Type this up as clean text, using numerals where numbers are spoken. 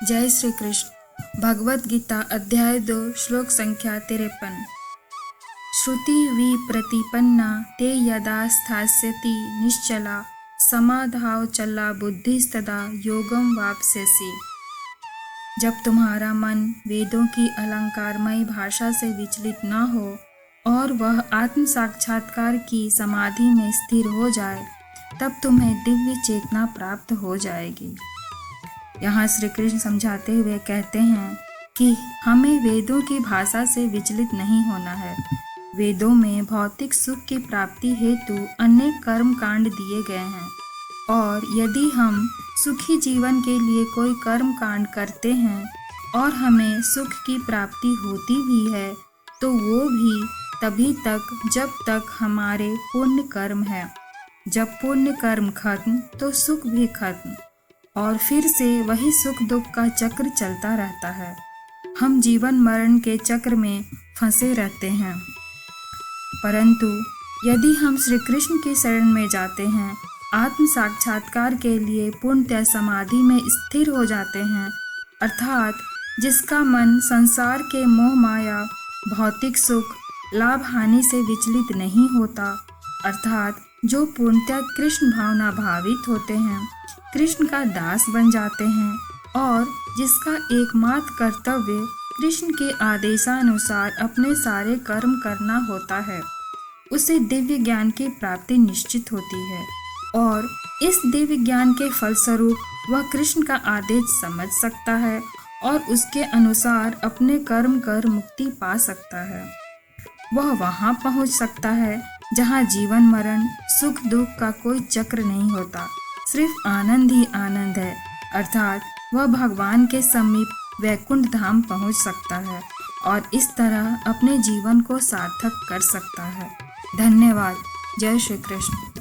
जय श्री कृष्ण। भगवत गीता अध्याय 2 श्लोक संख्या 53। श्रुति विप्रतिपन्ना ते यदा स्थास्यति निश्चला समाधाव चला बुद्धिस्तदा योगम वाप्स्यसि। जब तुम्हारा मन वेदों की अलंकारमयी भाषा से विचलित न हो और वह आत्म साक्षात्कार की समाधि में स्थिर हो जाए, तब तुम्हें दिव्य चेतना प्राप्त हो जाएगी। यहाँ श्री कृष्ण समझाते हुए कहते हैं कि हमें वेदों की भाषा से विचलित नहीं होना है। वेदों में भौतिक सुख की प्राप्ति हेतु अनेक कर्म कांड दिए गए हैं, और यदि हम सुखी जीवन के लिए कोई कर्म कांड करते हैं और हमें सुख की प्राप्ति होती भी है, तो वो भी तभी तक जब तक हमारे पुण्य कर्म है। जब पुण्य कर्म खत्म तो सुख भी खत्म, और फिर से वही सुख दुख का चक्र चलता रहता है। हम जीवन मरण के चक्र में फंसे रहते हैं। परंतु यदि हम श्री कृष्ण की शरण में जाते हैं, आत्म साक्षात्कार के लिए पूर्णतः समाधि में स्थिर हो जाते हैं, अर्थात जिसका मन संसार के मोह माया भौतिक सुख लाभ हानि से विचलित नहीं होता, अर्थात जो पूर्णतः कृष्ण भावना भावित होते हैं, कृष्ण का दास बन जाते हैं, और जिसका एकमात्र कर्तव्य कृष्ण के आदेशानुसार अपने सारे कर्म करना होता है, उसे दिव्य ज्ञान की प्राप्ति निश्चित होती है। और इस दिव्य ज्ञान के फलस्वरूप वह कृष्ण का आदेश समझ सकता है और उसके अनुसार अपने कर्म कर मुक्ति पा सकता है। वह वहाँ पहुँच सकता है जहाँ जीवन मरण सुख दुख का कोई चक्र नहीं होता, सिर्फ आनंद ही आनंद है, अर्थात वह भगवान के समीप वैकुंठ धाम पहुंच सकता है और इस तरह अपने जीवन को सार्थक कर सकता है। धन्यवाद। जय श्री कृष्ण।